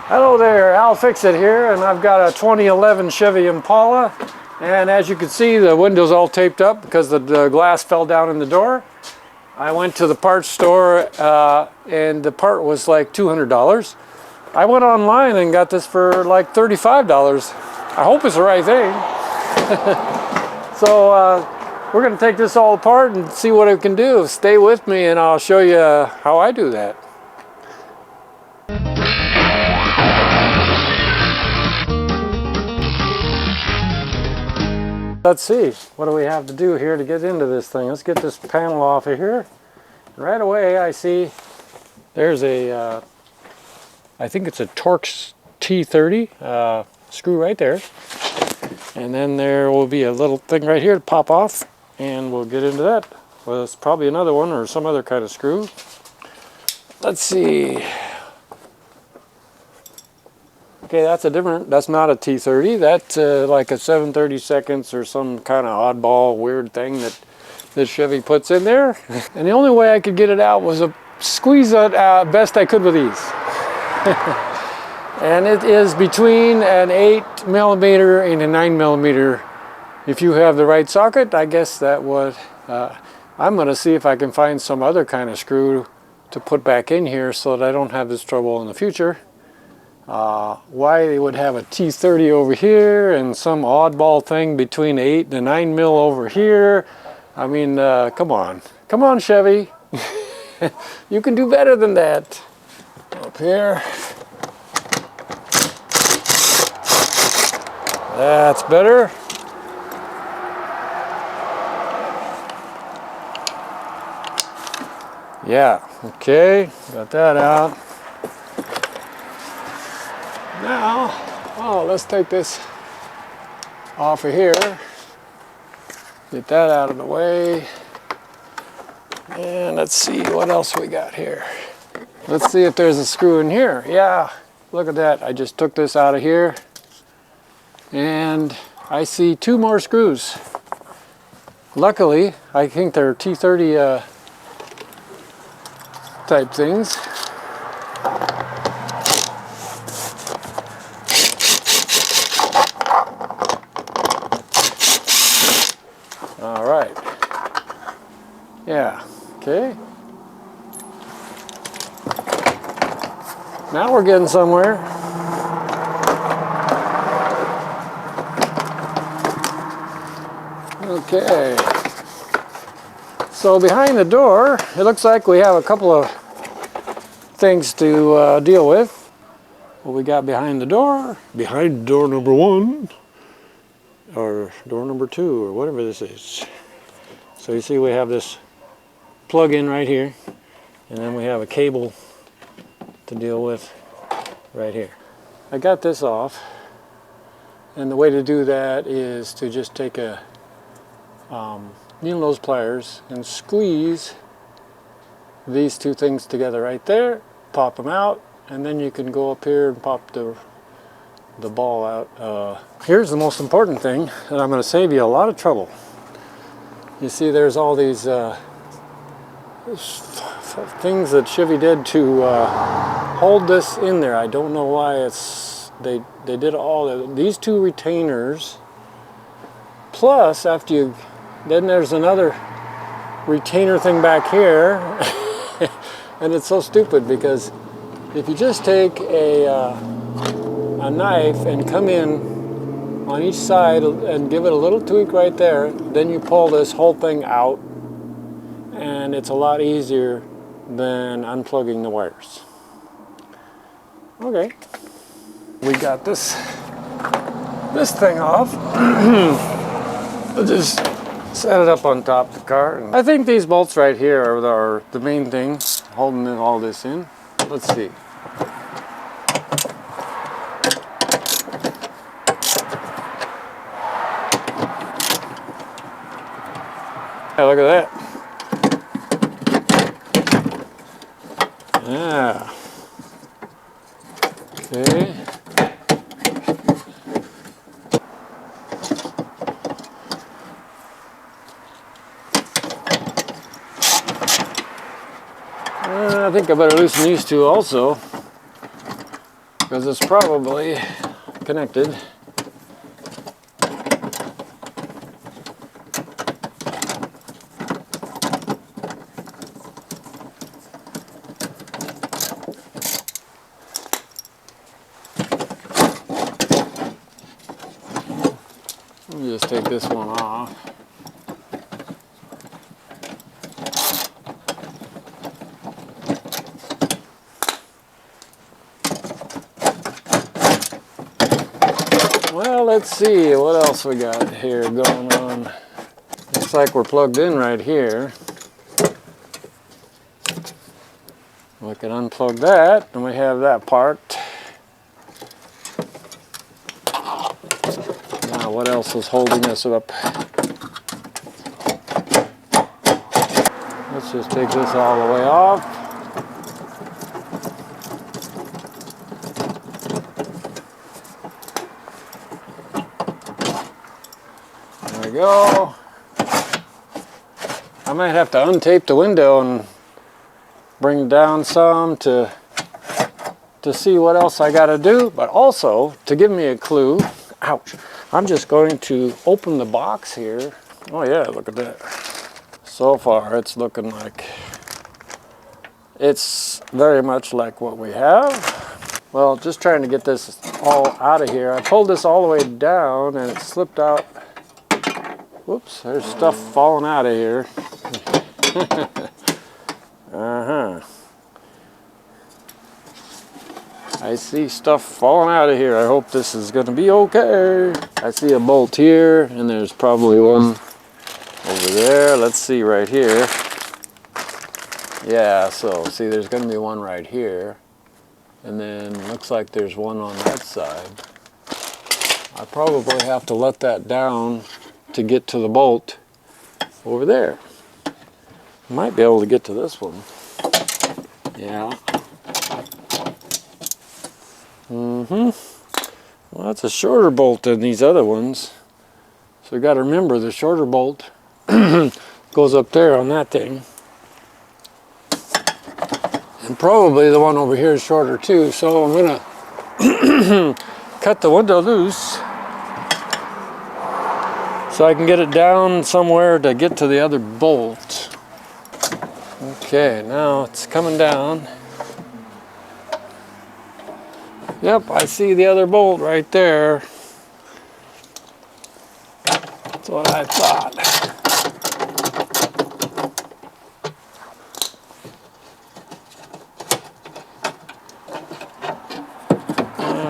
Hello there, Al Fix-It here, and I've got a 2011 Chevy Impala, and as you can see the window's all taped up because the glass fell down in the door. I went to the parts store and the part was like $200. I went online and got this for like $35. I hope it's the right thing. So we're going to take this all apart and see what it can do. Stay with me and I'll show you how I do that. Let's see, what do we have to do here to get into this thing? Let's get this panel off of here. Right away I see there's a, I think it's a Torx T30 screw right there. And then there will be a little thing right here to pop off, and we'll get into that. Well, it's probably another one or some other kind of screw. Let's see. Okay, that's not a T30. That's like a 7/32 or some kind of oddball weird thing that this Chevy puts in there. And the only way I could get it out was to squeeze it best I could with ease. And it is between an 8mm and a 9mm. If you have the right socket, I guess that would, I'm going to see if I can find some other kind of screw to put back in here so that I don't have this trouble in the future. Why they would have a T30 over here and some oddball thing between 8 and 9mm over here. I mean, come on Chevy. You can do better than that. Up here. That's better. Yeah, okay, got that out. Now, oh, let's take this off of here. Get that out of the way. And let's see what else we got here. Let's see if there's a screw in here. Yeah, look at that. I just took this out of here. And I see 2 more screws. Luckily, I think they're T30 type things. All right. Yeah, okay. Now we're getting somewhere. Okay. So behind the door, it looks like we have a couple of things to deal with. What we got behind the door? Behind door number 1. Or door number 2, or whatever this is. So you see we have this plug-in right here, and then we have a cable to deal with right here. I got this off, and the way to do that is to just take a needle nose pliers and squeeze these 2 things together right there, pop them out, and then you can go up here and pop the ball out. Here's the most important thing, and I'm going to save you a lot of trouble. You see there's all these things that Chevy did to hold this in there. I don't know why they did all these 2 retainers, plus after you, then there's another retainer thing back here. And it's so stupid because if you just take a knife and come in on each side and give it a little tweak right there, then you pull this whole thing out, and it's a lot easier than unplugging the wires. Okay, we got this thing off. We'll just set it up on top of the car. I think these bolts right here are the main thing holding all this in. Let's see. Hey, look at that. Yeah. Okay. I think I better loosen these 2 also. because it's probably connected. Let me just take this one off. Well, let's see what else we got here going on. Looks like we're plugged in right here. We can unplug that, and we have that parked. Now, what else is holding us up? Let's just take this all the way off. There we go. I might have to untape the window and bring it down some to see what else I got to do, but also to give me a clue. Ouch. I'm just going to open the box here. Oh yeah, look at that. So far it's looking like it's very much like what we have. Well, just trying to get this all out of here. I pulled this all the way down and it slipped out. Whoops, there's stuff falling out of here. I see stuff falling out of here. I hope this is going to be okay. I see a bolt here, and there's probably one over there. Let's see right here. Yeah, so see there's going to be one right here. And then looks like there's one on that side. I probably have to let that down to get to the bolt over there. Might be able to get to this one. Yeah. Well, that's a shorter bolt than these other ones. So you got to remember the shorter bolt goes up there on that thing. And probably the one over here is shorter too. So I'm going to cut the window loose so I can get it down somewhere to get to the other bolt. Okay, now it's coming down. Yep, I see the other bolt right there. That's what I thought.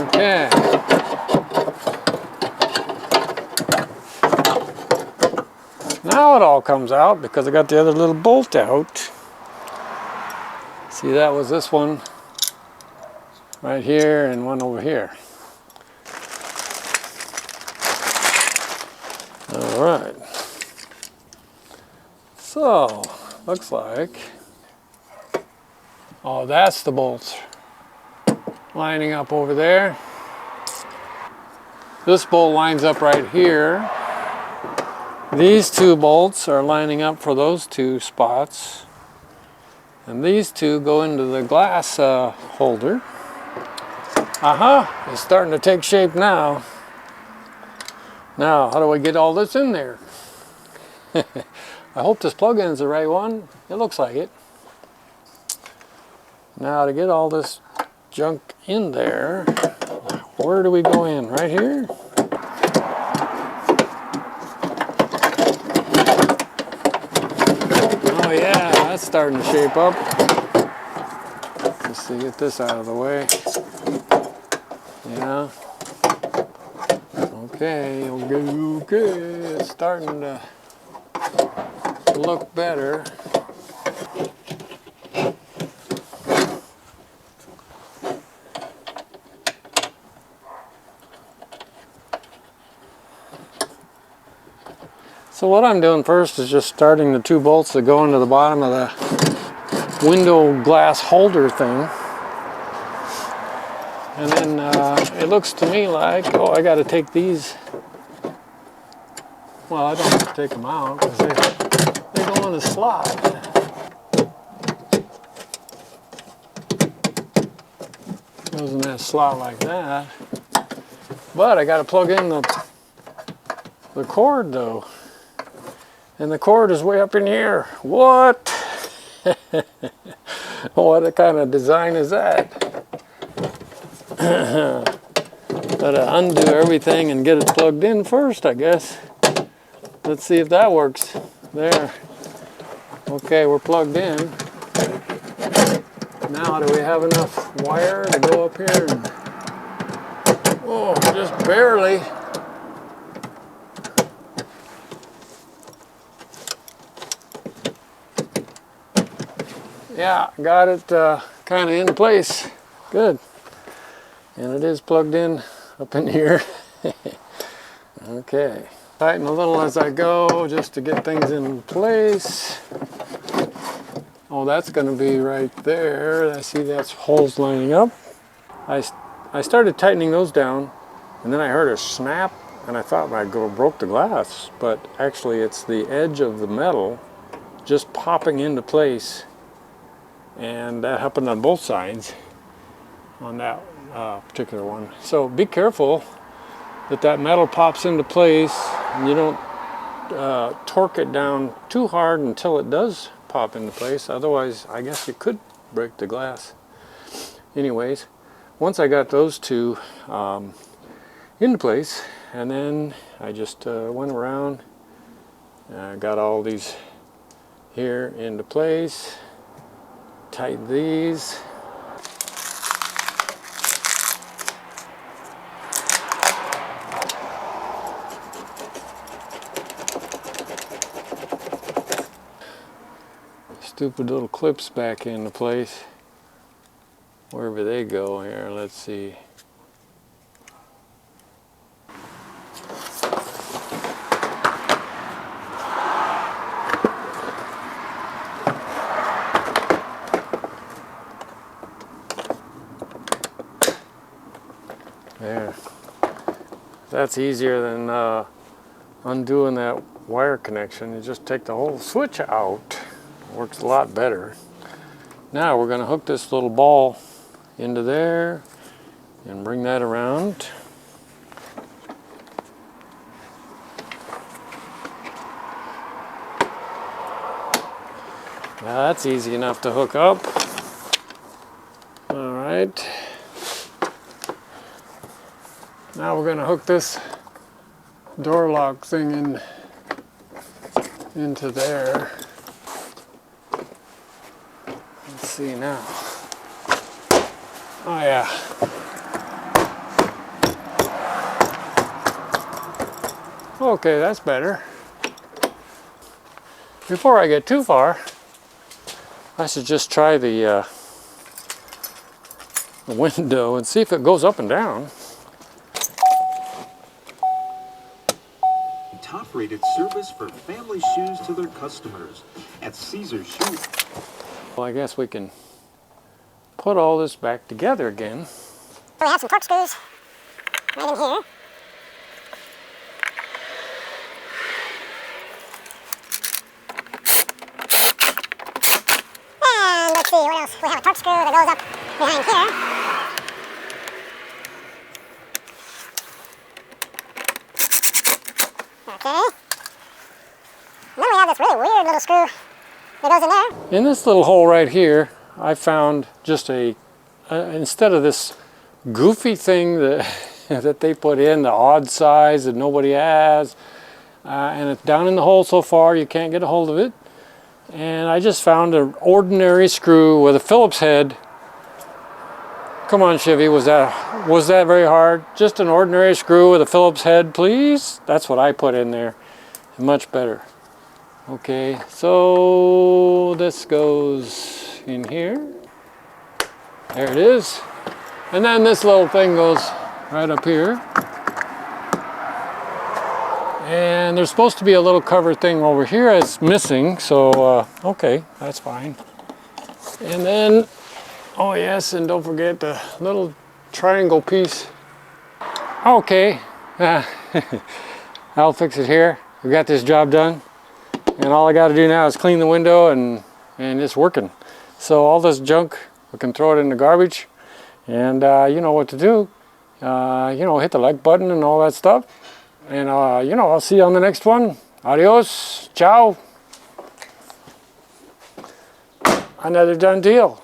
Okay. Now it all comes out because I got the other little bolt out. See, that was this one right here and one over here. All right. So, looks like, oh, that's the bolt lining up over there. This bolt lines up right here. These two bolts are lining up for those two spots. And these two go into the glass holder. It's starting to take shape now. Now, how do I get all this in there? I hope this plug-in is the right one. It looks like it. Now, to get all this junk in there, where do we go in? Right here? Oh yeah, that's starting to shape up. Let's see, get this out of the way. Yeah. Okay, it's starting to look better. So what I'm doing first is just starting the two bolts that go into the bottom of the window glass holder thing. And then it looks to me like, oh, I got to take these. Well, I don't have to take them out because they go in the slot. goes in that slot like that. But I got to plug in the cord though. And the cord is way up in here. What? What kind of design is that? Gotta undo everything and get it plugged in first, I guess. Let's see if that works. There. Okay, we're plugged in. Now do we have enough wire to go up here? And, oh, just barely. Yeah, got it kind of in place. Good. And it is plugged in up in here. Okay. Tighten a little as I go just to get things in place. Oh, that's going to be right there. I see that's holes lining up. I started tightening those down, and then I heard a snap, and I thought I broke the glass. But actually, it's the edge of the metal just popping into place. And that happened on both sides on that particular one. So be careful that metal pops into place and you don't torque it down too hard until it does pop into place. Otherwise, I guess you could break the glass. Anyways, once I got those two into place, and then I just went around, got all these here into place. Tighten these. Stupid little clips back into place. Wherever they go here, let's see. There. That's easier than undoing that wire connection. You just take the whole switch out. It works a lot better. Now we're going to hook this little ball into there and bring that around. Now that's easy enough to hook up. All right. Now we're going to hook this door lock thing into there. Let's see now. Oh yeah. Okay, that's better. Before I get too far, I should just try the window and see if it goes up and down. Top-rated service for family shoes to their customers at Caesar's Shoes. Well, I guess we can put all this back together again. We have some torque screws right in here. And let's see, what else? We have a torque screw that goes up behind here. Okay. And then we have this really weird little screw that goes in there. In this little hole right here, I found just instead of this goofy thing that that they put in, the odd size that nobody has, and it's down in the hole so far you can't get a hold of it. And I just found an ordinary screw with a Phillips head. Come on, Chevy, was that very hard? Just an ordinary screw with a Phillips head, please? That's what I put in there. Much better. Okay, so this goes in here. There it is. And then this little thing goes right up here. And there's supposed to be a little cover thing over here. It's missing, so okay, that's fine. And then, oh yes, and don't forget the little triangle piece. Okay, I'll fix it here. We got this job done. And all I got to do now is clean the window and it's working. So all this junk, we can throw it in the garbage And you know what to do. You know, hit the like button and all that stuff. And you know, I'll see you on the next one. Adios. Ciao. Another done deal.